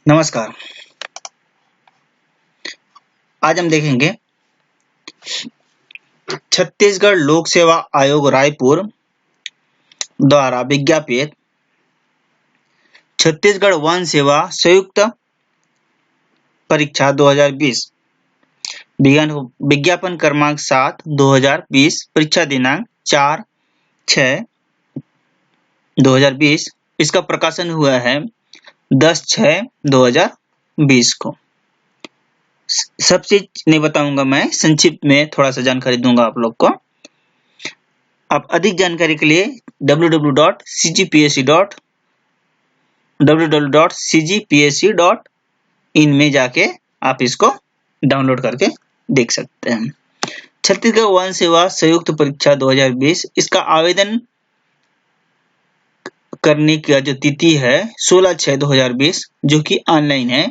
नमस्कार। आज हम देखेंगे छत्तीसगढ़ लोक सेवा आयोग रायपुर द्वारा विज्ञापित छत्तीसगढ़ वन सेवा संयुक्त परीक्षा 2020 विज्ञापन क्रमांक 7 2020 परीक्षा दिनांक 4/6/2020। इसका प्रकाशन हुआ है 10/6/2020 को। सब चीज नहीं बताऊंगा, मैं संक्षिप्त में थोड़ा सा जानकारी दूंगा आप लोग को। आप अधिक जानकारी के लिए www.cgpsc.in में जाके आप इसको डाउनलोड करके देख सकते हैं। छत्तीसगढ़ वन सेवा संयुक्त परीक्षा 2020, इसका आवेदन करने की जो तिथि है 16/6/2020, जो कि ऑनलाइन है,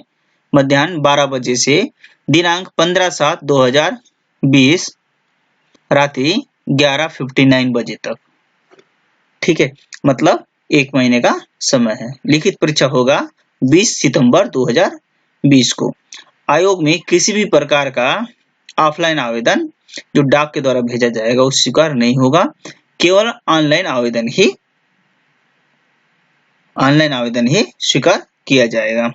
मध्याह्न 12 बजे से दिनांक 15/7/2020 रात्रि 11:59 बजे तक। ठीक है, मतलब 1 महीने का समय है। लिखित परीक्षा होगा 20 सितंबर 2020 को। आयोग में किसी भी प्रकार का ऑफलाइन आवेदन जो डाक के द्वारा भेजा जाएगा वो स्वीकार नहीं होगा। केवल ऑनलाइन आवेदन ही स्वीकार किया जाएगा।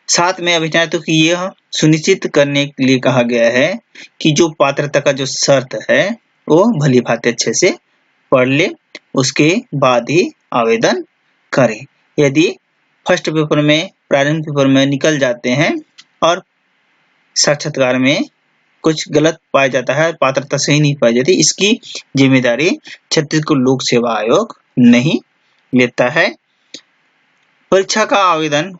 साथ में अभिनेताओं की यह सुनिश्चित करने के लिए कहा गया है कि जो पात्रता का जो शर्त है वो भली भांति अच्छे से पढ़ ले, उसके बाद ही आवेदन करें। यदि फर्स्ट पेपर में, प्रारंभिक पेपर में निकल जाते हैं और साक्षात्कार में कुछ गलत पाया जाता है, पात्रता सही नहीं पाई जाती, इसकी जिम्मेदारी छत्तीसगढ़ लोक सेवा आयोग नहीं लेता है। परीक्षा का आवेदन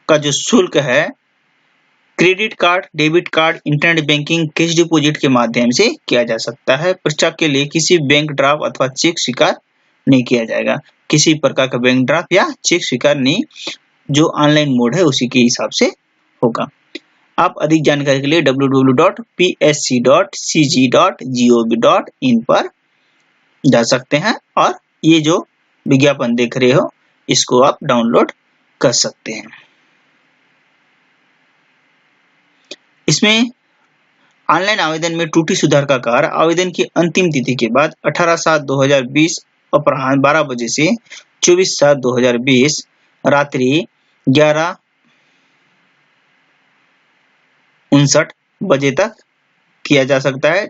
का जो शुल्क है credit card, debit card, internet banking, cash deposit के माध्यम से किया जा सकता है। परीक्षा के लिए किसी बैंक ड्राफ्ट अथवा चेक स्वीकार नहीं किया जाएगा। किसी प्रकार का बैंक ड्राफ्ट या चेक स्वीकार नहीं, जो ऑनलाइन मोड है उसी के हिसाब से होगा। आप अधिक जानकारी के लिए www.psc.cg.gov.in पर जा सकते हैं और ये जो विज्ञापन देख रहे हो इसको आप डाउनलोड कर सकते हैं। इसमें ऑनलाइन आवेदन में त्रुटि सुधार का कार्य आवेदन की अंतिम तिथि के बाद 18/7/2020 अपराह्न 12 बजे से 24/7/2020 रात्रि 11:59 बजे तक किया जा सकता है।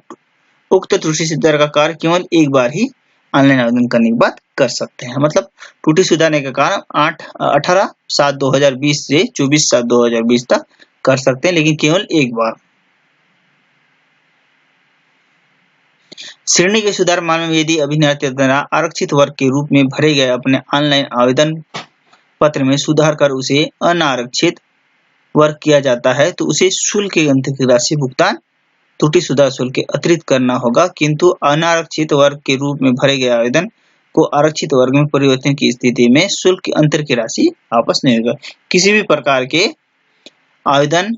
उक्त त्रुटि सुधार का कार्य केवल एक बार ही ऑनलाइन आवेदन करने के बाद कर सकते हैं। मतलब त्रुटि सुधारने का कार्य 18/7/2020 से 24/7/2020 तक कर सकते हैं, लेकिन केवल एक बार। श्रेणी के सुधार मामले में यदि अभिनेता द्वारा आरक्षित वर्ग के रूप में भरे गए अपने ऑनलाइन आवेदन पत्र में सुधार कर उसे अनारक्षित वर्ग किया जाता है तो उसे शुल्क के अंतर की राशि भुगतान त्रुटि सुधार शुल्क के अतिरिक्त करना होगा, किंतु अनारक्षित वर्ग के रूप में भरे गए आवेदन को आरक्षित वर्ग में परिवर्तन की स्थिति में शुल्क के अंतर की राशि वापस नहीं होगा। किसी भी प्रकार के आवेदन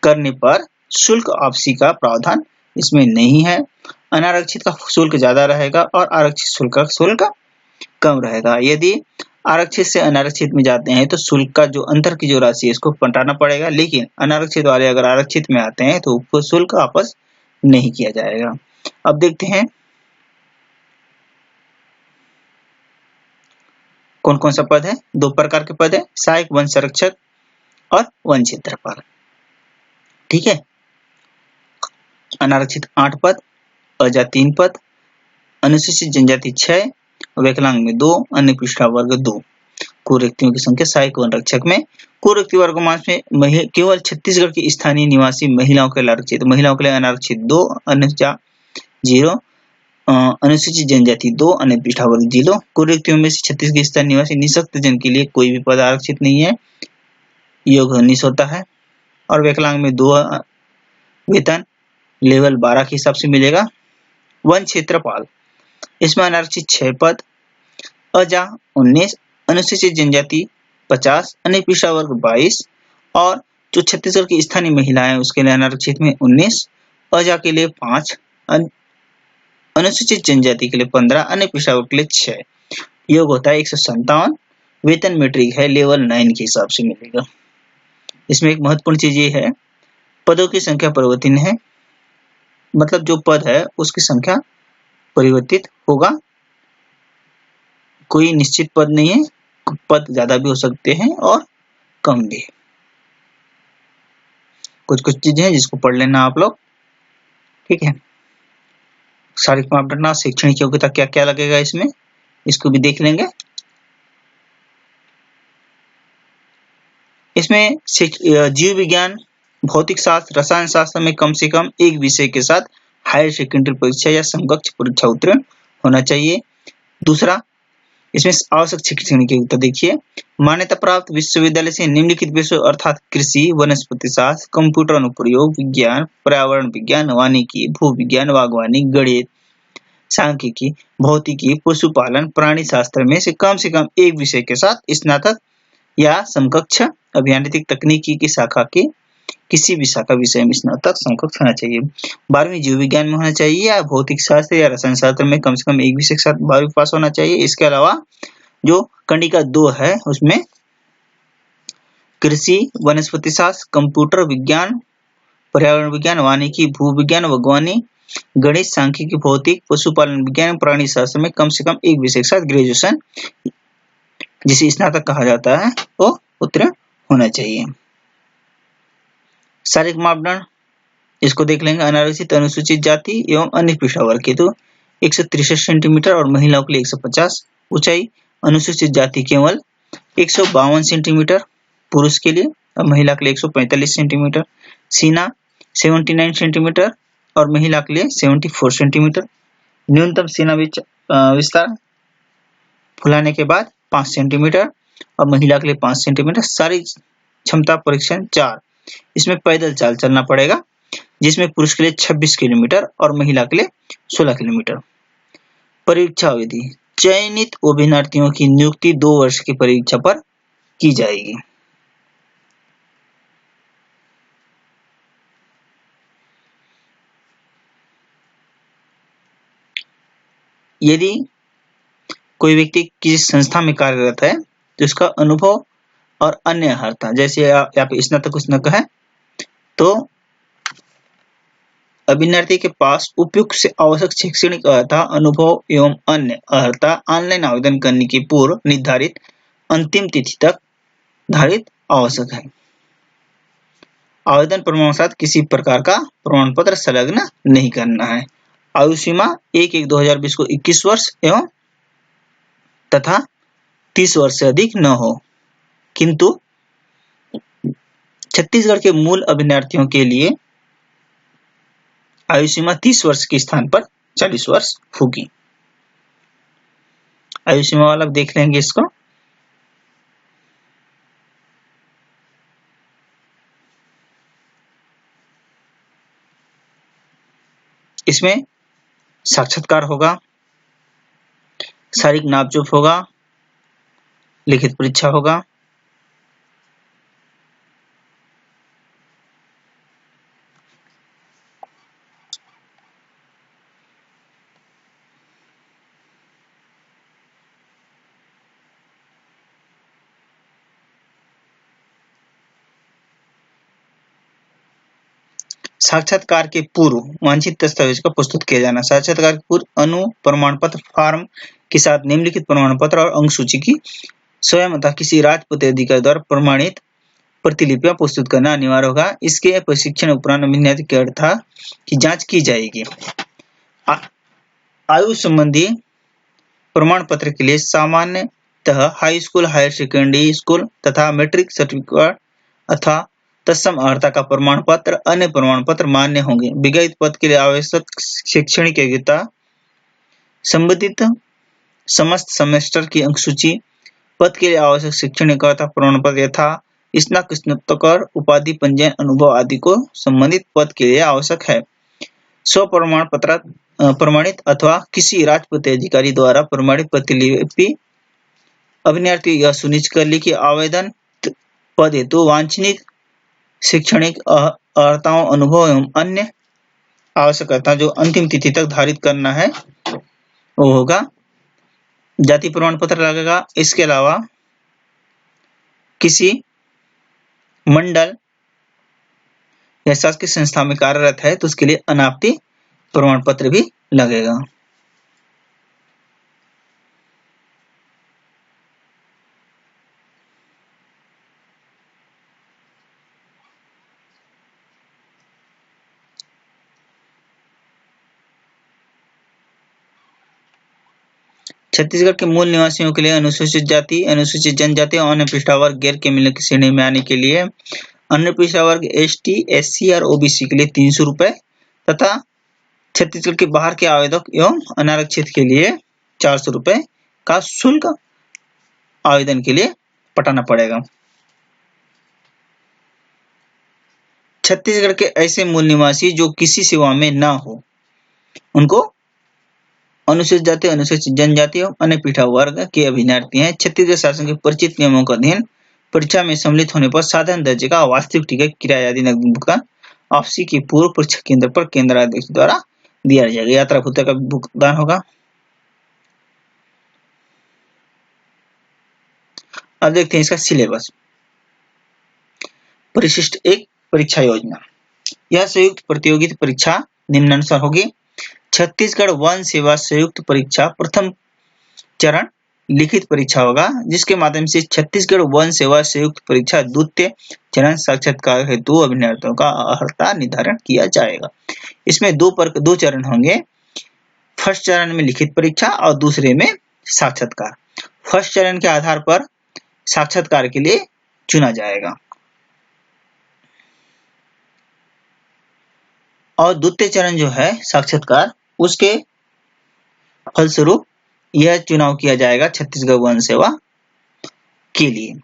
करने पर शुल्क वापसी का प्रावधान इसमें नहीं है। अनारक्षित का शुल्क ज्यादा रहेगा और आरक्षित शुल्क कम रहेगा। यदि आरक्षित से अनारक्षित में जाते हैं तो शुल्क का जो अंतर की जो राशि है इसको पटाना पड़ेगा, लेकिन अनारक्षित वाले अगर आरक्षित में आते हैं तो शुल्क वापस नहीं किया जाएगा। अब देखते हैं कौन कौन सा पद है। 2 प्रकार के पद है, सहायक वन संरक्षक और वन क्षेत्रपाल। ठीक है, अनारक्षित 8 पद, अजा 3 पद, अनुसूचित जनजाति 6, विकलांग में 2, अन्य पिछड़ा वर्ग 2। कुल रिक्तियों की संख्या सहायक वन रक्षक में कुल रिक्ति वर्ग में केवल छत्तीसगढ़ की स्थानीय निवासी महिलाओं के लिए आरक्षित, महिलाओं के लिए अनारक्षित 2, अनुसूचित 0, अनुसूचित जनजाति 2, अन्य पिछड़ा वर्ग 0। कुल रिक्तियों में से छत्तीसगढ़ की स्थानीय निवासी निःशक्त जन के लिए कोई भी पद आरक्षित नहीं है, योग 19 होता है। और विकलांग में 2 वेतन लेवल 12 के हिसाब से मिलेगा। वन क्षेत्रपाल, इसमें अनारक्षित 6 पद, अजा 19, अनुसूचित जनजाति 50, अन्य पिछड़ा वर्ग 22 और जो छत्तीसगढ़ की स्थानीय महिलाएं उसके लिए अनारक्षित में 19, अजा के लिए 5, अनुसूचित जनजाति के लिए 15, अन्य पिछड़ा वर्ग के लिए 6। योग होता है 157। वेतन मैट्रिक है लेवल 9 के हिसाब से मिलेगा। इसमें एक महत्वपूर्ण चीज ये है, पदों की संख्या परिवर्तन है, मतलब जो पद है उसकी संख्या परिवर्तित होगा, कोई निश्चित पद नहीं है, पद ज्यादा भी हो सकते हैं और कम भी। कुछ कुछ चीजें हैं जिसको पढ़ लेना आप लोग, ठीक है। शारीरिक मापदंड, शैक्षणिक योग्यता क्या क्या लगेगा इसमें, इसको भी देख लेंगे। इसमें जीव विज्ञान, भौतिक शास्त्र, रसायन शास्त्र में कम से कम एक विषय के साथ हायर सेकेंडरी परीक्षा या समकक्ष परीक्षा उत्तीर्ण होना चाहिए। दूसरा, इसमें आवश्यक शैक्षणिक योग्यता देखिए, मान्यता प्राप्त विश्वविद्यालय से निम्नलिखित विषयों अर्थात कृषि, वनस्पति शास्त्र, कंप्यूटर अनुप्रयोग विज्ञान, पर्यावरण विज्ञान, वानिकी, भू विज्ञान, बागवानी, गणित, सांख्यिकी, भौतिकी, पशुपालन, प्राणी शास्त्र में से कम एक विषय के साथ स्नातक या समकक्ष अभियांत्रिक तकनीकी की शाखा के किसी भी शाखा विषय में स्नातक समकक्ष होना चाहिए। 12वीं जीव विज्ञान में होना चाहिए या भौतिक शास्त्र या रसायन शास्त्र में कम से कम एक विषय के साथ 12वीं पास होना चाहिए। इसके अलावा जो कंडिका 2 है उसमें कृषि, वनस्पति शास्त्र, कंप्यूटर विज्ञान, पर्यावरण विज्ञान, वानिकी, भू विज्ञान, बागवानी, गणित, सांख्यिकी, भौतिक, पशुपालन विज्ञान, प्राणी शास्त्र में कम से कम एक विषय के साथ ग्रेजुएशन, जिसे स्नातक कहा जाता है, वो उत्तीर्ण होना चाहिए। शारीरिक मापदंड इसको देख लेंगे, अनारक्षित अनुसूचित जाति एवं अन्य पिछड़ा वर्ग के तो 163 सेंटीमीटर और महिलाओं के लिए 150, ऊंचाई अनुसूचित जाति केवल 152 सेंटीमीटर पुरुष के लिए और महिला के लिए 145 सेंटीमीटर, सीना 79 सेंटीमीटर और महिला के लिए 74 सेंटीमीटर, न्यूनतम सीना विस्तार फुलाने के बाद 5 सेंटीमीटर और महिला के लिए 5 सेंटीमीटर। शारीरिक क्षमता परीक्षण 4, इसमें पैदल चाल चलना पड़ेगा, जिसमें पुरुष के लिए 26 किलोमीटर और महिला के लिए 16 किलोमीटर। परीक्षा अवधि, चयनित अभ्यर्थियों की नियुक्ति 2 वर्ष की परीक्षा पर की जाएगी। यदि कोई व्यक्ति किसी संस्था में कार्यरत है तो उसका अनुभव और अन्य अर्हता, जैसे यहाँ पे स्नातक है तो अभ्यर्थी के पास उपयुक्त से आवश्यक शैक्षणिक अर्हता, अनुभव एवं अन्य अर्हता ऑनलाइन आवेदन करने की पूर्व निर्धारित अंतिम तिथि तक धारित आवश्यक है। आवेदन प्रमाण के साथ किसी प्रकार का प्रमाण पत्र संलग्न नहीं करना है। आयु सीमा 1/1/2020 को 21 वर्ष एवं तथा 30 वर्ष से अधिक न हो, किंतु छत्तीसगढ़ के मूल अभ्यर्थियों के लिए आयु सीमा 30 वर्ष के स्थान पर 40 वर्ष होगी। आयु सीमा वाला देख लेंगे इसको। इसमें साक्षात्कार होगा, शारीरिक नापजोप होगा, लिखित परीक्षा होगा। साक्षात्कार के पूर्व वांछित दस्तावेज का प्रस्तुत किया जाना। साक्षात्कार के पूर्व अनु प्रमाण पत्र फॉर्म के साथ निम्नलिखित प्रमाण पत्र और अंक सूची की स्वयं तथा किसी राजपत्र अधिकारी द्वारा प्रमाणित प्रतिलिपियां प्रस्तुत करना अनिवार्य होगा। इसके प्रशिक्षण उपरांत अभ्यर्थी की अर्हता की जांच की जाएगी। आयु संबंधी प्रमाण पत्र के लिए सामान्यतः high school, higher secondary school तथा मैट्रिक सर्टिफिकेट अथवा तत्सम अर्हता का प्रमाण पत्र, अन्य प्रमाण पत्र मान्य होंगे। विज्ञापित पद के लिए आवश्यक शैक्षणिक योग्यता, संबंधित समस्त सेमेस्टर की अंक सूची, पद के लिए आवश्यक शैक्षणिक अर्हता प्रमाण पत्र यथा स्नातकोत्तर उपाधि, पंजीयन, अनुभव आदि को संबंधित पद के लिए आवश्यक है। स्व प्रमाण पत्र प्रमाणित अथवा किसी राजपत्र अधिकारी द्वारा प्रमाणित प्रतिलिपि अभ्यर्थी यह सुनिश्चित कर ले कि आवेदन पद हेतु वांछनीय शैक्षणिक अर्हताओं, अनुभव एवं अन्य आवश्यकता जो अंतिम तिथि तक धारित करना है वो होगा। जाति प्रमाण पत्र लगेगा। इसके अलावा किसी मंडल या शासकीय संस्था में कार्यरत है तो उसके लिए अनापत्ति प्रमाण पत्र भी लगेगा। छत्तीसगढ़ के मूल निवासियों के लिए अनुसूचित जाति, अनुसूचित जनजाति और अन्य पिछड़ा वर्ग गैर क्रिमिनल की श्रेणी में आने के लिए अन्य पिछड़ा वर्ग एसटी, एससी और ओबीसी के लिए 300 रुपए तथा छत्तीसगढ़ के बाहर के आवेदक एवं अनारक्षित के लिए 400 रुपए का शुल्क आवेदन के लिए पटाना पड़ेगा। छत्तीसगढ़ के ऐसे मूल निवासी जो किसी सेवा में न हो उनको अनुसूचित जाति, अनुसूचित जनजाति और अन्य पिछड़ा वर्ग के अभ्यर्थी हैं। छत्तीसगढ़ शासन के परिचित नियमों का अधीन परीक्षा में सम्मिलित होने पर साधारण दर्जे का वास्तविक टिकट, किराया आदि नकद भुगतान वापसी की पूर्व परीक्षा केंद्र पर केंद्राध्यक्ष द्वारा दिया जाएगा। यात्रा भत्ते का भुगतान होगा। अब देखते हैं इसका सिलेबस। परिशिष्ट 1 परीक्षा योजना। यह संयुक्त प्रतियोगिता परीक्षा निम्नानुसार होगी। छत्तीसगढ़ वन सेवा संयुक्त परीक्षा प्रथम चरण लिखित परीक्षा होगा, जिसके माध्यम से छत्तीसगढ़ वन सेवा संयुक्त परीक्षा द्वितीय चरण साक्षात्कार हेतु अभ्यर्थियों का अर्हता निर्धारण किया जाएगा। इसमें दो चरण होंगे। फर्स्ट चरण में लिखित परीक्षा और दूसरे में साक्षात्कार। फर्स्ट चरण के आधार पर साक्षात्कार के लिए चुना जाएगा और द्वितीय चरण जो है साक्षात्कार, उसके फलस्वरूप यह चुनाव किया जाएगा छत्तीसगढ़ वन सेवा के लिए।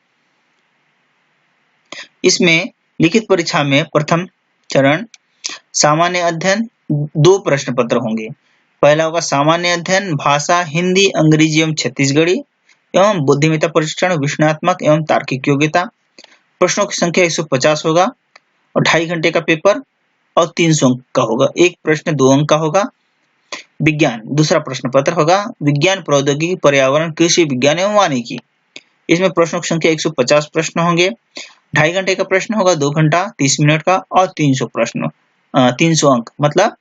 इसमें लिखित परीक्षा में प्रथम चरण सामान्य अध्ययन 2 प्रश्न पत्र होंगे। पहला होगा सामान्य अध्ययन भाषा हिंदी, अंग्रेजी एवं छत्तीसगढ़ी एवं बुद्धिमत्ता परीक्षण, विश्लेषणात्मक एवं तार्किक योग्यता। प्रश्नों की संख्या 150 होगा और 2.5 घंटे का पेपर और 300 अंक का होगा। एक प्रश्न 2 अंक का होगा। विज्ञान दूसरा प्रश्न पत्र होगा। विज्ञान, प्रौद्योगिकी, पर्यावरण, कृषि विज्ञान एवं वानिकी। इसमें प्रश्नों की संख्या 150 प्रश्न होंगे। 2.5 घंटे का प्रश्न होगा, 2 घंटा 30 मिनट का और 300 अंक, मतलब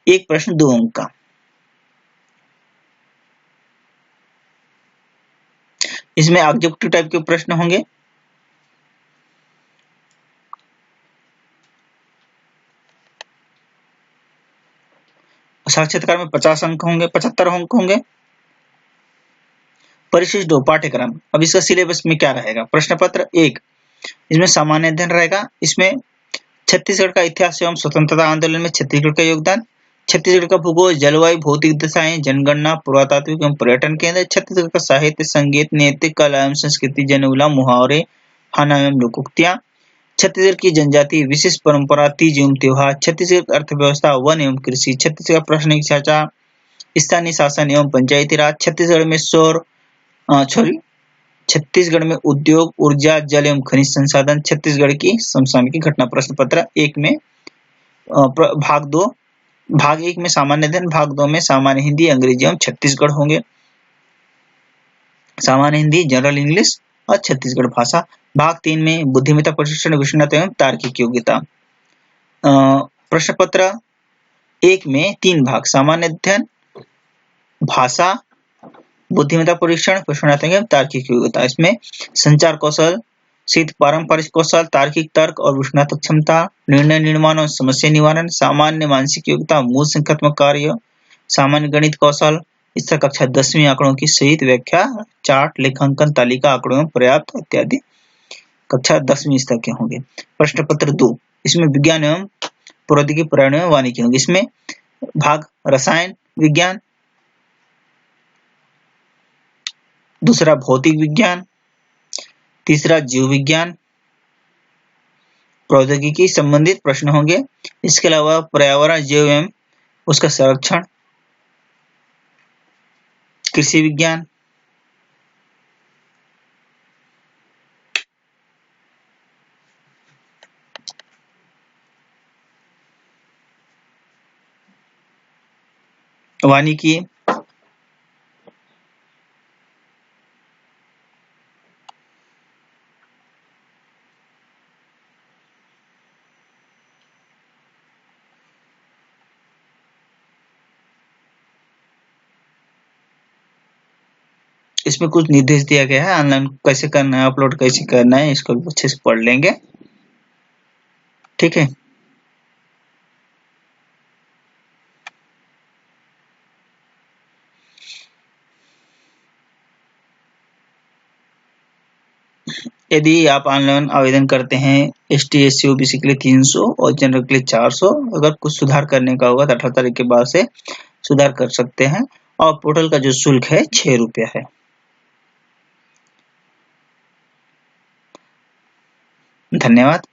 एक प्रश्न 2 अंक का। इसमें ऑब्जेक्टिव टाइप के प्रश्न होंगे। साक्षात्कार में 50 अंक होंगे, 75 अंक होंगे। परिशिष्ट 2 पाठ्यक्रम। अब इसका सिलेबस में क्या रहेगा? प्रश्न पत्र 1 इसमें सामान्य अध्ययन रहेगा। इसमें छत्तीसगढ़ का इतिहास एवं स्वतंत्रता आंदोलन में छत्तीसगढ़ का योगदान, छत्तीसगढ़ का भूगोल, जलवायु, भौतिक दशाएं, जनगणना, पुरातात्विक एवं पर्यटन केंद्र, छत्तीसगढ़ का साहित्य, संगीत, नृत्य, कला एवं संस्कृति, जनउला, मुहावरे, खाना एवं लोकोक्तियां, छत्तीसगढ़ की जनजाति, विशिष्ट परंपरा, तीज एवं त्योहार, छत्तीसगढ़ अर्थव्यवस्था, वन एवं कृषि, छत्तीसगढ़ प्रशासनिक ढांचा, स्थानीय शासन एवं पंचायती राज, छत्तीसगढ़ में छत्तीसगढ़ में उद्योग, ऊर्जा, जल एवं खनिज संसाधन, छत्तीसगढ़ की समसामयिक घटना। प्रश्न पत्र 1 में भाग 1 में सामान्य अध्ययन, भाग 2 में सामान्य हिंदी, अंग्रेजी एवं छत्तीसगढ़ होंगे। सामान्य हिंदी, जनरल इंग्लिश और छत्तीसगढ़ भाषा। भाग 3 में बुद्धिमत्ता प्रशिक्षण, विश्लेषणात्मक एवं तार्किक योग्यता। प्रश्न पत्र 1 में 3 भाग, सामान्य अध्ययन, भाषा, बुद्धिमत्ता परीक्षण, विश्लेषणात्मक एवं तार्किक योग्यता। इसमें संचार कौशल, पारंपरिक कौशल, तार्किक तर्क और विश्लेषणात्मक क्षमता, निर्णय निर्माण और समस्या निवारण, सामान्य मानसिक योग्यता, मूल संख्यात्मक कार्य, सामान्य गणित कौशल, इसका कक्षा 10वीं आंकड़ों की सहित व्याख्या, चार्ट, लेखांकन, तालिका, आंकड़ों में पर्याप्त इत्यादि कक्षा 10वीं स्तर के होंगे। प्रश्न पत्र 2 इसमें विज्ञान एवं प्रौद्योगिकी, पर्यावरण एवं वानिकी होंगे। इसमें भाग रसायन विज्ञान, दूसरा भौतिक विज्ञान, तीसरा जीव विज्ञान, प्रौद्योगिकी संबंधित प्रश्न होंगे। इसके अलावा पर्यावरण, जैव एवं उसका संरक्षण, कृषि विज्ञान, वानिकी, इसमें कुछ निर्देश दिया गया है, ऑनलाइन कैसे करना है, अपलोड कैसे करना है, इसको अच्छे से पढ़ लेंगे। ठीक है। यदि आप ऑनलाइन आवेदन करते हैं ST SC OBC के लिए 300 और जनरल के लिए 400, अगर कुछ सुधार करने का होगा तो 18 तारीख के बाद से सुधार कर सकते हैं। और पोर्टल का जो शुल्क है 6 रुपया है। धन्यवाद।